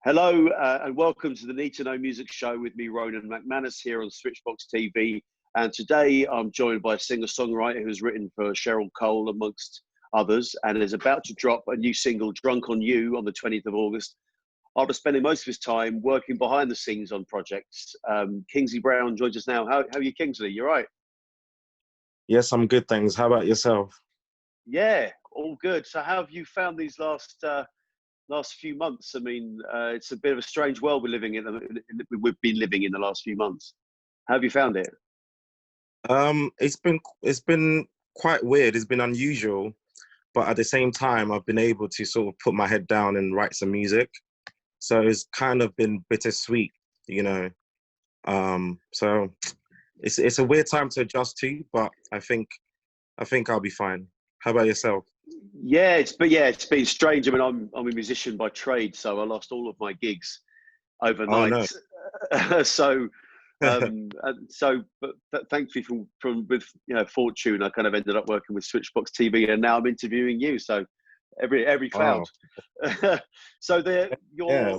Hello and welcome to the Need to Know Music Show with me, Ronan McManus, here on Switchbox TV. And today I'm joined by a singer-songwriter who's written for Cheryl Cole, amongst others, and is about to drop a new single, Drunk on You, on the 20th of August. After spending most of his time working behind the scenes on projects, Kingsley Brown joins us now. How are you, Kingsley? You right? Yes, I'm good, thanks. How about yourself? Yeah, all good. So how have you found these last few months? I mean, it's a bit of a strange world we've been living in the last few months. How have you found it? It's been quite weird. It's been unusual, but at the same time, I've been able to sort of put my head down and write some music. So it's kind of been bittersweet, you know. So it's a weird time to adjust to, but I think I'll be fine. How about yourself? Yeah, it's been strange. I mean, I'm a musician by trade, so I lost all of my gigs Oh overnight. no. so but thankfully from with fortune, I kind of ended up working with Switchbox TV, and now I'm interviewing you. So every cloud. Wow. So Yeah.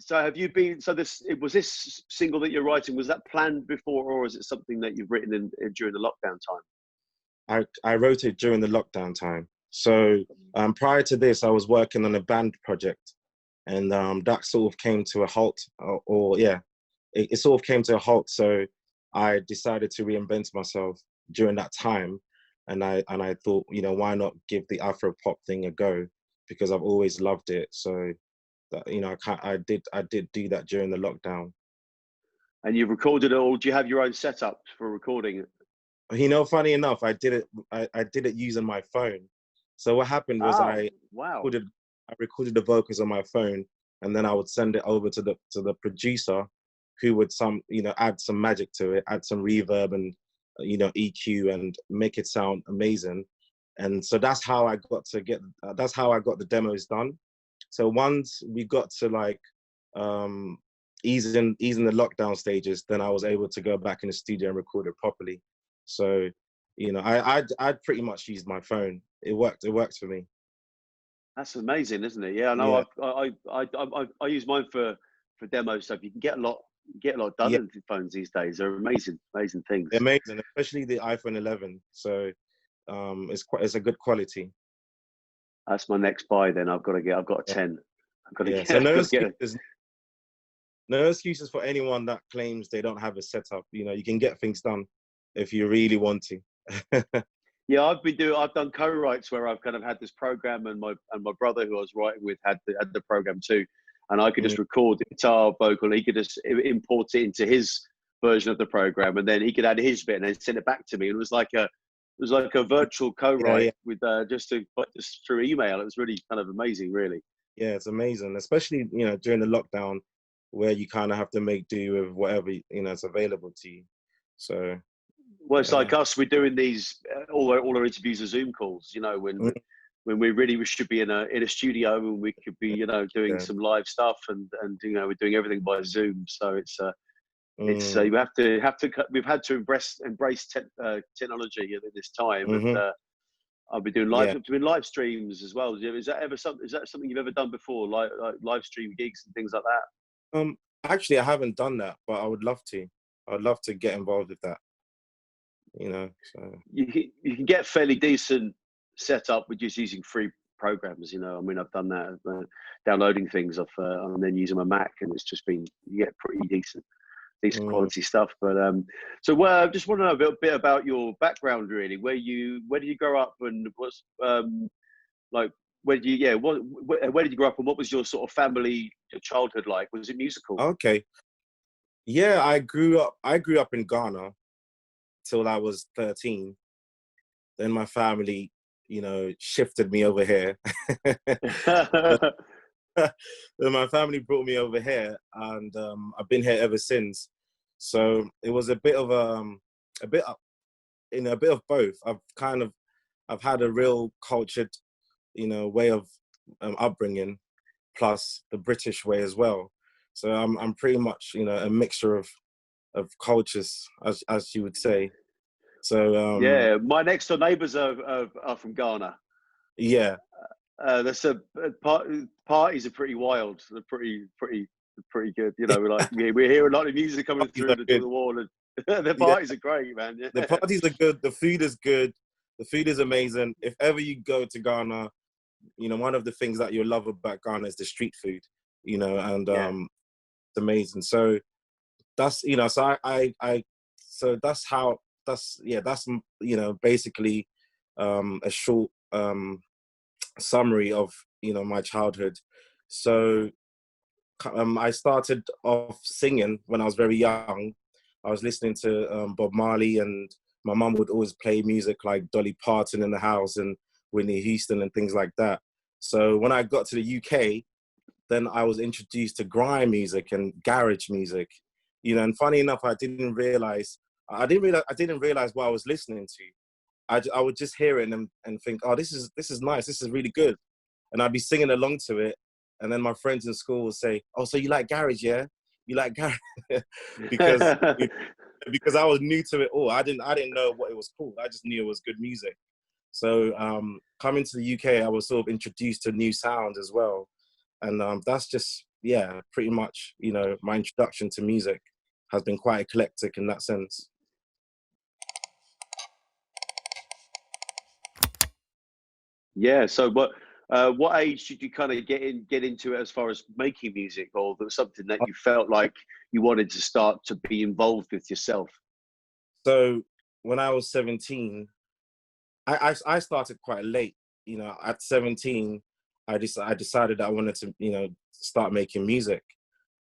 so have you been? So was this single that you're writing? Was that planned before, or is it something that you've written during the lockdown time? I wrote it during the lockdown time. So prior to this, I was working on a band project, and that sort of came to a halt. It sort of came to a halt. So I decided to reinvent myself during that time, and I thought, why not give the Afro pop thing a go? Because I've always loved it. So that, I did do that during the lockdown. And you've recorded it all. Do you have your own setup for recording? Funny enough, I did it using my phone. So what happened was Oh, wow. I recorded the vocals on my phone, and then I would send it over to the producer, who would add some magic to it, add some reverb and EQ, and make it sound amazing. And so that's how I got the demos done. So once we got to easing the lockdown stages, then I was able to go back in the studio and record it properly. So, I'd pretty much used my phone. It worked for me. That's amazing, isn't it? Yeah, I know. Yeah, I use mine for demo stuff. You can get a lot done yeah, on phones these days. They're amazing things. amazing, especially the iPhone 11. So, it's a good quality. That's my next buy. Then I've got a Yeah, 10. I've got to yeah. get. So I've got to get. no excuses for anyone that claims they don't have a setup. You can get things done if you really want to. Yeah, I've done co-writes where I've kind of had this program, and my brother who I was writing with had the program too, and I could Mm, just record the guitar, vocal. He could just import it into his version of the program, and then he could add his bit and then send it back to me. It was like a virtual yeah, co-write yeah, with just through email. It was really kind of amazing, really. yeah. It's amazing, especially during the lockdown, where you kind of have to make do with whatever is available to you. So Well, it's yeah. like us. We're doing these all our interviews are Zoom calls. Mm, When we should be in a studio, and we could be doing yeah. some live stuff, and we're doing everything by Zoom. So it's Mm, we've had to embrace technology at this time, and hmm. I'll be Yeah. doing live streams as well. Is that something you've ever done before, like live stream gigs and things like that? Actually, I haven't done that, but I would love to. I'd love to get involved with that. So You can get fairly decent setup with just using free programs. I mean, I've done that, downloading things off and then using my Mac, and it's just been, you get pretty decent mm, quality stuff. But I just want to know a bit about your background, really. Where did you grow up, and what's like where did you yeah what where did you grow up, and what was your sort of family, your childhood like? Was it musical? okay. Yeah, I grew up in Ghana till I was 13. Then my family, shifted me over here. Then my family brought me over here, and I've been here ever since. So it was a bit of a bit of- a bit of both. I've had a real cultured, way of upbringing, plus the British way as well. So I'm pretty much a mixture of cultures, as you would say. So Yeah, my next door neighbours are from Ghana. yeah, That's a parties are pretty wild. They're pretty good. You know, we hear a lot of music coming through the wall, and the Yeah, parties are great, man. Yeah. the parties are good. The food is good. The food is amazing. If ever you go to Ghana, you know, one of the things that you'll love about Ghana is the street food, you know, and it's amazing. So that's, you know, so so that's how, that's, yeah, that's, you know, basically a short summary of, you know, my childhood. So I started off singing when I was very young. I was listening to Bob Marley, and my mum would always play music like Dolly Parton in the house and Whitney Houston and things like that. So when I got to the UK, then I was introduced to grime music and garage music, you know. And funny enough, I didn't realize what I was listening to. I would just hear it and think, oh, this is nice, this is really good, and I'd be singing along to it. And then my friends in school would say, oh, so you like garage, yeah? You like garage? because because I was new to it all. I didn't know what it was called. I just knew it was good music. So coming to the UK, I was sort of introduced to new sounds as well. And that's just, yeah, pretty much, you know, my introduction to music has been quite eclectic in that sense. Yeah. So, what age did you kind of get into it as far as making music, or was something that you felt like you wanted to start to be involved with yourself? So when I was 17, I started quite late. You know, at 17, I decided that I wanted to, you know, start making music.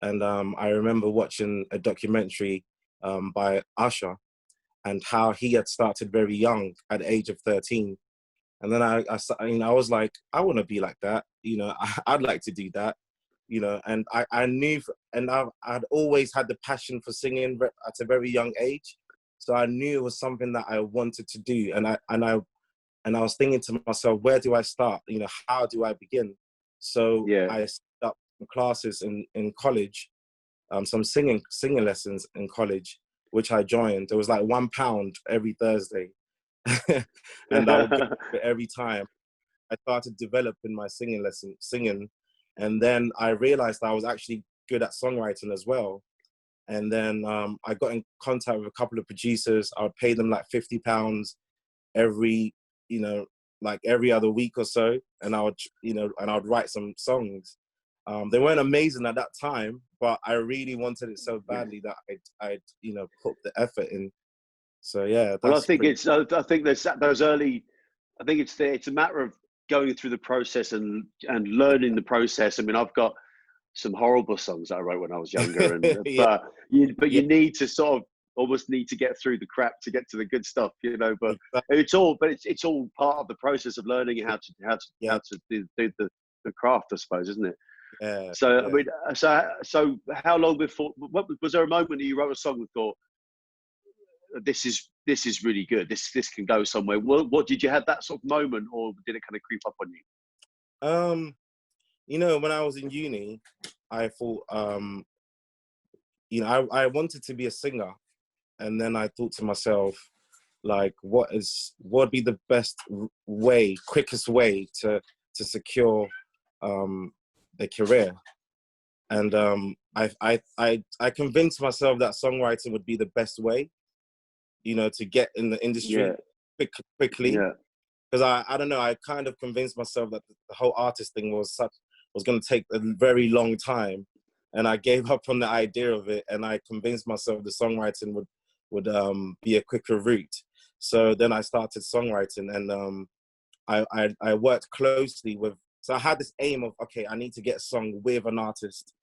And I remember watching a documentary by Usher, and how he had started very young at the age of 13. And then you know, I was like, I want to be like that. You know, I'd like to do that. You know, and I knew, and I'd always had the passion for singing at a very young age. So I knew it was something that I wanted to do. And I was thinking to myself, where do I start? You know, how do I begin? So Yeah. I set up classes in college, some singing lessons in college, which I joined. It was like £1 every Thursday. And I would go every time. I started developing my singing, and then I realized I was actually good at songwriting as well. And then I got in contact with a couple of producers. I would pay them like £50 every, you know, like every other week or so, and I would, you know, and I'd write some songs. They weren't amazing at that time, but I really wanted it so badly that I'd, you know, put the effort in. So yeah, Well, that's pretty. I think there's those early. I think it's a matter of going through the process and learning the process. I mean, I've got some horrible songs that I wrote when I was younger, and Yeah, you yeah, need to sort of almost need to get through the crap to get to the good stuff, you know. But exactly. it's all part of the process of learning Yeah, how to do the craft, I suppose, isn't it? yeah, So I yeah. mean, so how long before? What was there a moment that you wrote a song and thought, this is really good. This can go somewhere. What did you have that sort of moment, or did it kind of creep up on you? Um, you know, when I was in uni, I thought, you know, I wanted to be a singer, and then I thought to myself, like, what'd be the best way, quickest way to secure a career? And I convinced myself that songwriting would be the best way, you know, to get in the industry Yeah, quickly. yeah, Because I don't know, I kind of convinced myself that the whole artist thing was going to take a very long time, and I gave up on the idea of it, and I convinced myself the songwriting would be a quicker route. So then I started songwriting, and I worked closely with. So I had this aim of, okay, I need to get a song with an artist.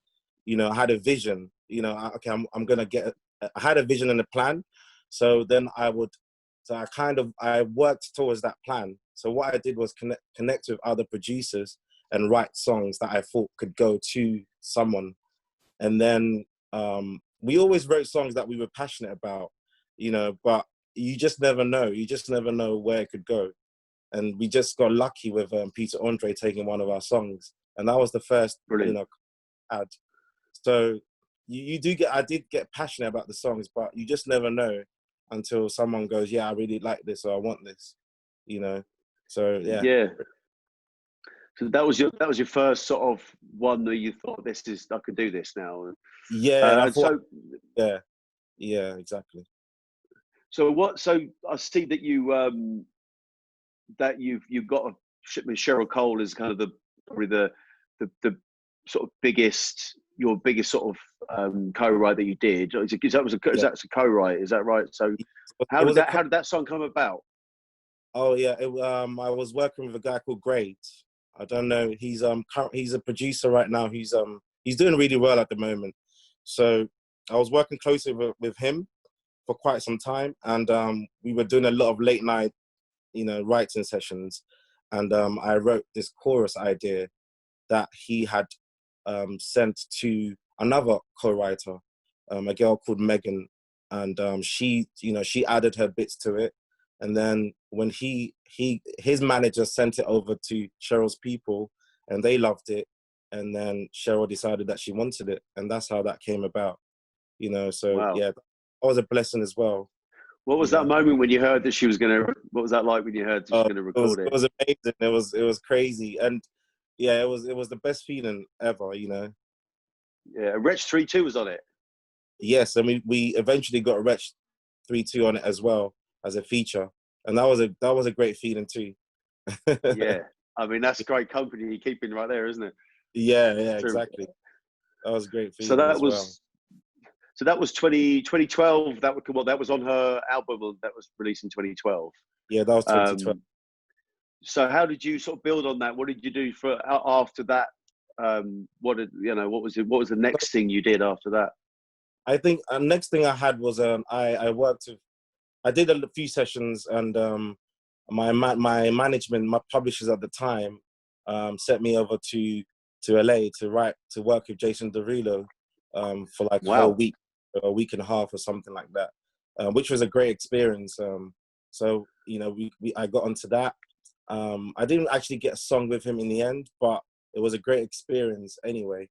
You know, I had a vision. You know, okay, I'm gonna get. I had a vision and a plan. So then I worked towards that plan. So what I did was connect with other producers and write songs that I thought could go to someone. And then we always wrote songs that we were passionate about, you know, but you just never know. You just never know where it could go. And we just got lucky with Peter Andre taking one of our songs. And that was the first, you brilliant. know, ad. So I did get passionate about the songs, but you just never know until someone goes, yeah, I really like this, or I want this, you know. So yeah. Yeah. So that was your first sort of one that you thought, I could do this now. Yeah, I And thought, yeah, exactly. so I see that you've got a ship with Cheryl Cole as kind of probably the sort of your biggest sort of co-write that you did. Is that a co-write? Is that right? So It was how did that song come about? Oh yeah, I was working with a guy called Great. I don't know. He's a producer right now. He's doing really well at the moment. So I was working closely with him for quite some time, and we were doing a lot of late night, writing sessions. And I wrote this chorus idea that he had sent to another co-writer, a girl called Megan, and she added her bits to it. And then when his manager sent it over to Cheryl's people, and they loved it, and then Cheryl decided that she wanted it, and that's how that came about. So Wow. yeah, that was a blessing as well. What was that moment when you heard that she was going to? What was that like when you heard that she was going to record it? It was amazing. It was crazy, and yeah, it was the best feeling ever. Yeah, Wretch 3-2 was on it. Yes, and we eventually got a Wretch 3-2 on it as well as a feature, and that was a great feeling too. Yeah, I mean that's great company you're keeping right there, isn't it? Yeah, exactly. That was a great feeling as well. So that was 2012. That was on her album that was released in 2012. Yeah, that was 2012. So how did you sort of build on that? What did you do after that? What was the next thing you did after that? I think next thing I had was I did a few sessions, and my management, my publishers at the time, sent me over to LA to work with Jason Derulo for like Wow. a week and a half or something like that, which was a great experience. So I got onto that. I didn't actually get a song with him in the end, but it was a great experience anyway.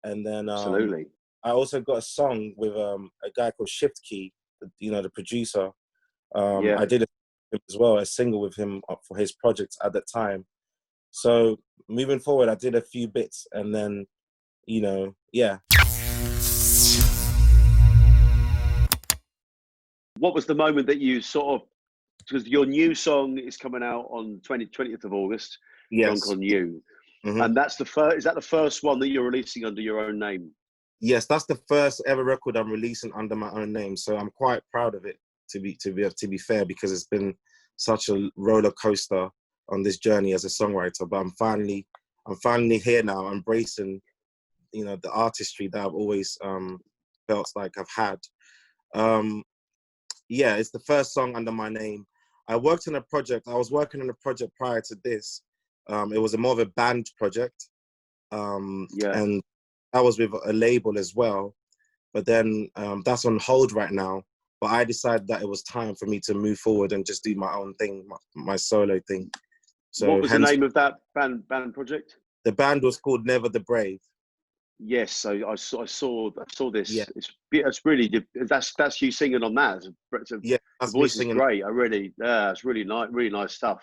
And then Absolutely. I also got a song with a guy called Shift Key, the producer. Yeah. I did as well, a single with him for his project at that time. So moving forward, I did a few bits, and then, yeah. What was the moment that you sort of, because your new song is coming out on 20th of August, Yes. Drunk on You. Mm-hmm. And that's is that the first one that you're releasing under your own name? Yes, that's the first ever record I'm releasing under my own name. So I'm quite proud of it, to be fair, because it's been such a roller coaster on this journey as a songwriter. But I'm finally here now, embracing, the artistry that I've always felt like I've had. Yeah, it's the first song under my name. I was working on a project prior to this. It was more of a band project. And that was with a label as well. But then that's on hold right now. But I decided that it was time for me to move forward and just do my own thing, my solo thing. So what was the name of that band project? The band was called Never the Brave. Yes, so I saw this. Yeah. It's really, that's you singing on that. Yeah, that's the voice me singing. Is great. It's really nice stuff.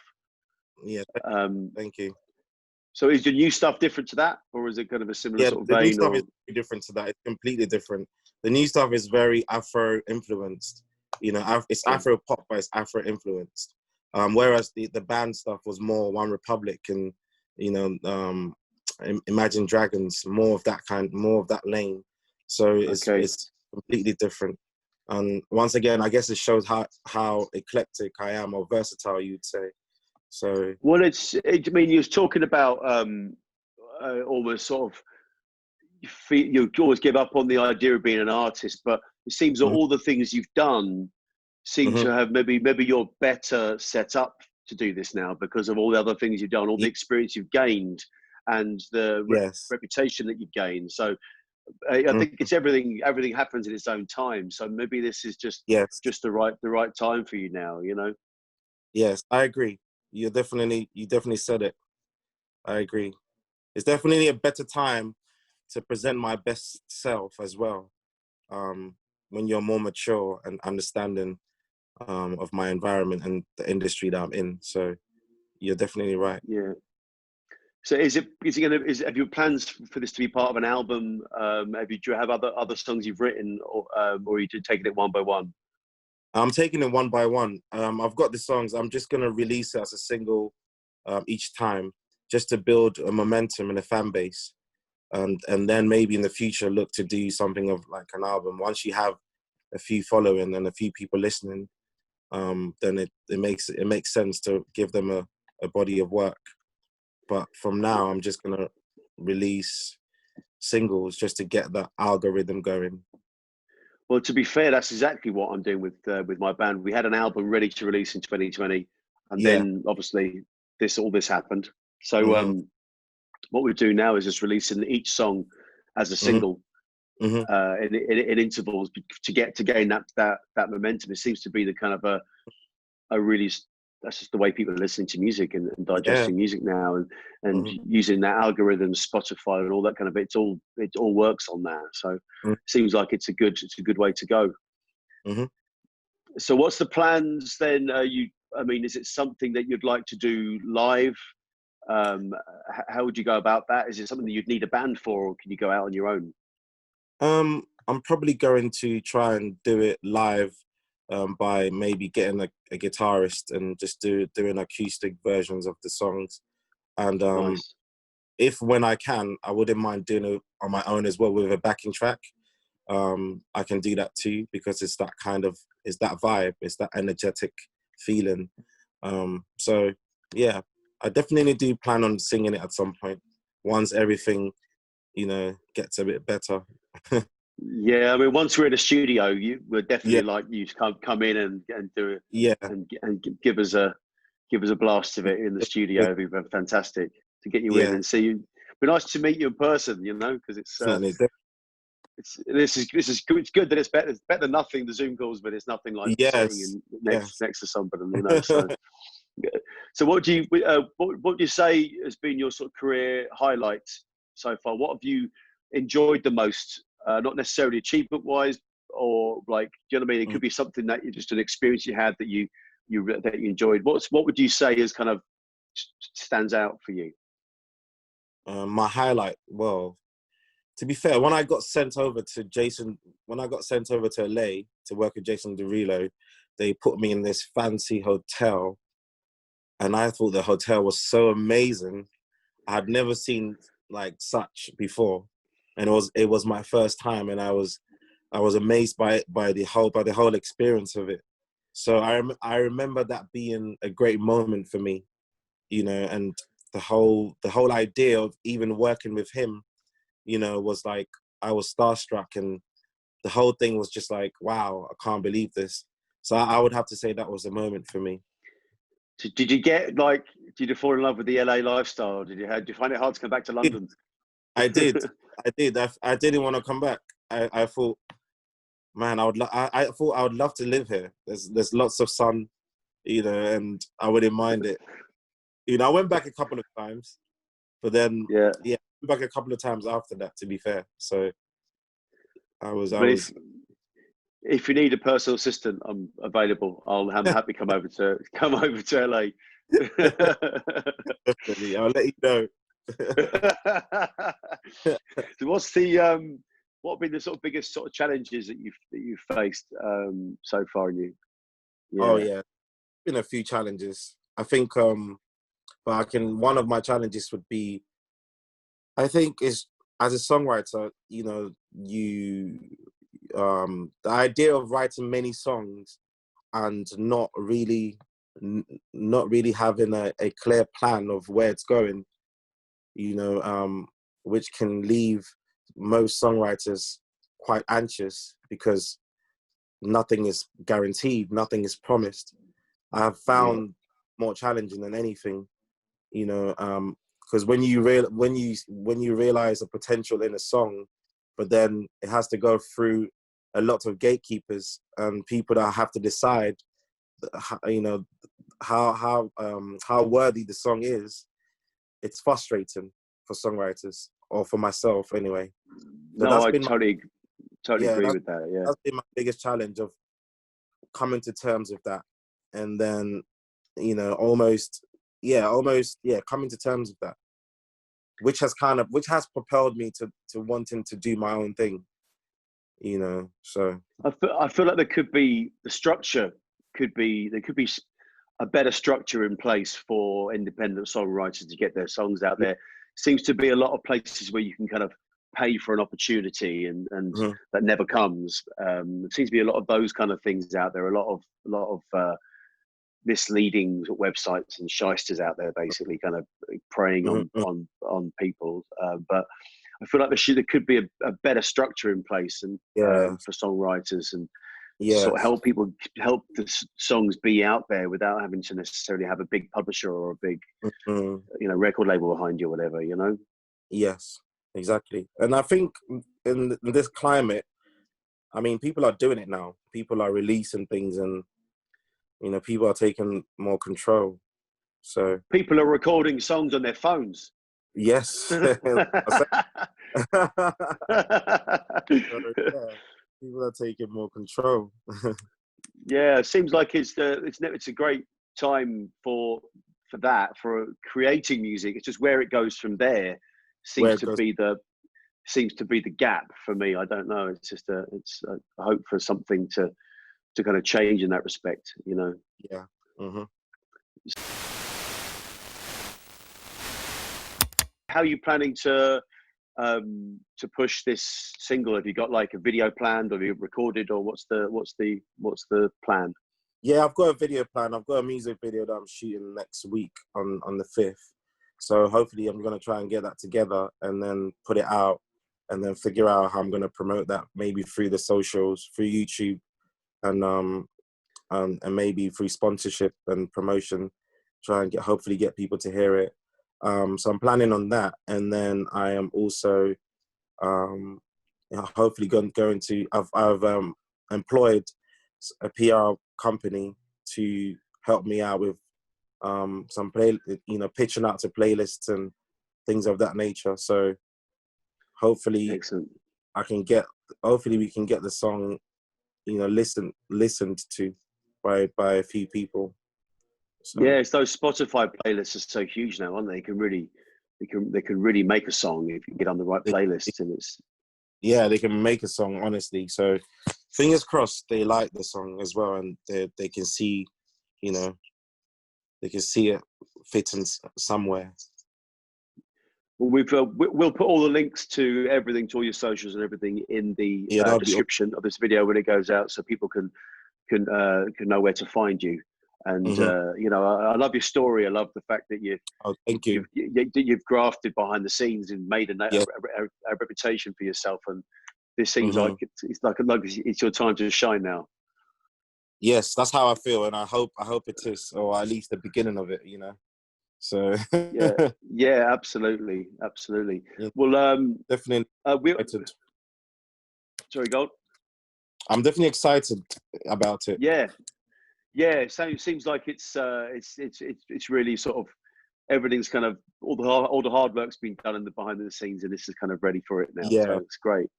Yeah, thank you. So is your new stuff different to that, or is it kind of a similar sort of vein? The new stuff is different to that. It's completely different. The new stuff is very Afro influenced. It's Afro pop, but it's Afro influenced. Whereas the band stuff was more One Republic and Imagine Dragons, more of that lane. So it's completely different. And once again, I guess it shows how eclectic I am, or versatile, you'd say. So well, I mean, you're talking about almost sort of you always give up on the idea of being an artist, but it seems that all the things you've done seem to have maybe you're better set up to do this now because of all the other things you've done, all the experience you've gained, and the reputation that you've gained. So I think it's everything happens in its own time. So maybe this is just the right time for you now. Yes, I agree. You definitely said it. I agree. It's definitely a better time to present my best self as well. When you're more mature and understanding of my environment and the industry that I'm in. So you're definitely right. Yeah. So have you plans for this to be part of an album? Do you have other songs you've written, or are you taking it one by one? I'm taking it one by one. I've got the songs. I'm just gonna release it as a single each time, just to build a momentum and a fan base, and then maybe in the future look to do something of like an album. Once you have a few following and a few people listening, then it makes sense to give them a body of work. But from now, I'm just gonna release singles just to get that algorithm going. Well, to be fair, that's exactly what I'm doing with my band. We had an album ready to release in 2020, and Yeah. then obviously all this happened. So Mm-hmm. what we do now is just releasing each song as a single in intervals to gain that momentum. It seems to be the kind of a really, that's just the way people are listening to music and digesting music now, and using that algorithm, Spotify and all that kind of it all works on that. So it seems like it's a good way to go. So what's the plans then? Is it something that you'd like to do live? How would you go about that? Is it something that you'd need a band for, or can you go out on your own? I'm probably going to try and do it live, by maybe getting a guitarist and just doing acoustic versions of the songs. And Nice. if when I can, I wouldn't mind doing it on my own as well with a backing track. I can do that too, because it's that vibe, it's that energetic feeling. So yeah, I definitely do plan on singing it at some point once everything, gets a bit better. Yeah, I mean, once we're in a studio, we're definitely Yeah. like you to come in and do it. Yeah. And give us a blast of it in the studio. It'd be fantastic to get you in and see you. It'd be nice to meet you in person, because it's this is good. It's good that it's better than nothing, the Zoom calls, but it's nothing like sitting next to somebody, So, so what do you say has been your sort of career highlight so far? What have you enjoyed the most? Not necessarily achievement wise, or like, do you know what I mean? It could be something that just an experience you had that you enjoyed. What would you say is kind of stands out for you? My highlight, well, to be fair, when I got sent over to LA to work with Jason Derulo, they put me in this fancy hotel, and I thought the hotel was so amazing. I had never seen like such before, and it was my first time, and I was amazed by the whole experience of it. So I remember that being a great moment for me, and the whole idea of even working with him, was like, I was starstruck, and the whole thing was just like, wow, I can't believe this. So I would have to say that was a moment for me. Did you fall in love with the LA lifestyle? Did you find it hard to come back to London? I did. I didn't want to come back. I thought, man, I thought I would love to live here. There's lots of sun, and I wouldn't mind it. I went back a couple of times, but then I went back a couple of times after that, to be fair. So if you need a personal assistant, I'm available. I'm happy to come over to LA. Definitely, I'll let you know. So what have been the sort of biggest sort of challenges that you've faced so far in you? Yeah. Oh yeah, been a few challenges. I think but one of my challenges would be, I think, is as a songwriter, the idea of writing many songs and not really having a clear plan of where it's going, which can leave most songwriters quite anxious, because nothing is guaranteed, nothing is promised. I have found more challenging than anything, because when you realize the potential in a song, but then it has to go through a lot of gatekeepers and people that have to decide, how worthy the song is. It's frustrating for songwriters, or for myself anyway. So no, I totally agree with that. Yeah, that's been my biggest challenge, of coming to terms with that, and then coming to terms with that. which has propelled me to wanting to do my own thing, you know. So I feel like there could be a better structure in place for independent songwriters to get their songs out there. Seems to be a lot of places where you can kind of pay for an opportunity and that never comes. There seems to be a lot of those kind of things out there. A lot of misleading websites and shysters out there, basically kind of preying on people. But I feel like there could be a better structure in place and for songwriters and to sort of help the songs be out there without having to necessarily have a big publisher or a big record label behind you or whatever, you know. Yes, exactly. And I think in this climate, I mean, people are doing it now. People are releasing things, and you know, people are taking more control. So people are recording songs on their phones. Yes. People are taking more control. Yeah, it seems like it's a great time for creating music. It's just where it goes from there seems to be the gap for me. I don't know. It's just a hope for something to kind of change in that respect, you know. Yeah. How are you planning to push this single? Have you got like a video planned, or have you recorded, or what's the plan? Yeah, I've got a video plan. I've got a music video that I'm shooting next week on the 5th. So hopefully I'm going to try and get that together and then put it out, and then figure out how I'm going to promote that, maybe through the socials, through YouTube, and maybe through sponsorship and promotion, try and hopefully get people to hear it. So I'm planning on that. And then I am also hopefully going to, I've employed a PR company to help me out with some pitching out to playlists and things of that nature. So hopefully Excellent. hopefully we can get the song, listened to by a few people. So. Yeah, it's those Spotify playlists are so huge now, aren't they? They can really make a song if you get on the right playlist, and it's. Yeah, they can make a song, honestly. So fingers crossed they like the song as well, and they can see, they can see it fitting somewhere. Well, we'll put all the links to everything, to all your socials and everything in the description of this video when it goes out, so people can know where to find you. And I love your story. I love the fact that thank you. You've grafted behind the scenes and made a reputation for yourself. And this seems like it's your time to shine now. Yes, that's how I feel, and I hope it is, or at least the beginning of it. So yeah, absolutely. Yeah. Well, definitely. Sorry, Gold. I'm definitely excited about it. Yeah. So it seems like it's really sort of everything's kind of all the hard work's been done in the behind the scenes, and this is kind of ready for it now. Yeah. So it's great.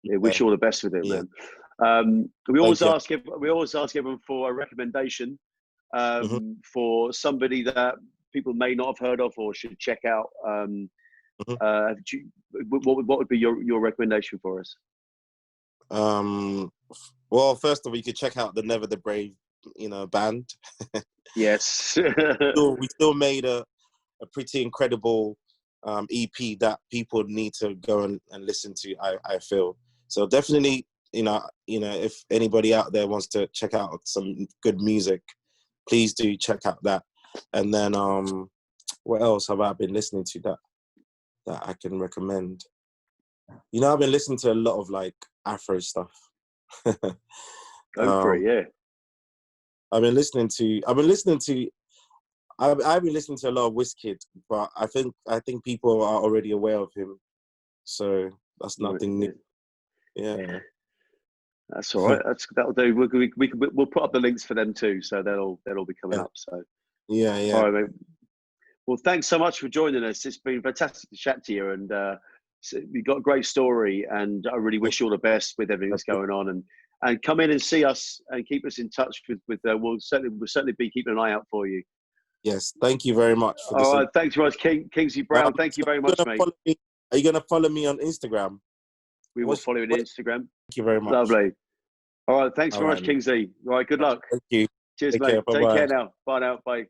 Yeah, wish you all the best with it, man. We always ask everyone for a recommendation for somebody that people may not have heard of or should check out. What would be your recommendation for us? Well, first of all, you could check out the Never the Brave, band. Yes. we still made a pretty incredible EP that people need to go and listen to. I feel so definitely. If anybody out there wants to check out some good music, please do check out that. And then what else have I been listening to that I can recommend? I've been listening to a lot of like Afro stuff. Go for it, yeah. I've been listening to a lot of Wizkid, but I think people are already aware of him, so that's nothing new. Yeah. That's all right. That'll do. We'll put up the links for them too, so they'll be coming up. So yeah. All right, mate. Well, thanks so much for joining us. It's been fantastic to chat to you, and you've got a great story. And I really wish you all the best with everything that's going on. And come in and see us and keep us in touch with we'll certainly be keeping an eye out for you. Yes, thank you very much for this. All right, thanks very much, Kingsley Brown. Thank you very much, mate. Are you going to follow me on Instagram? We will follow you on Instagram. Thank you very much. Lovely. All right, thanks All very right, much, Kingsley. All right, good luck. Thank you. Cheers, Take mate. care. Take Bye-bye. care now. Bye now. Bye.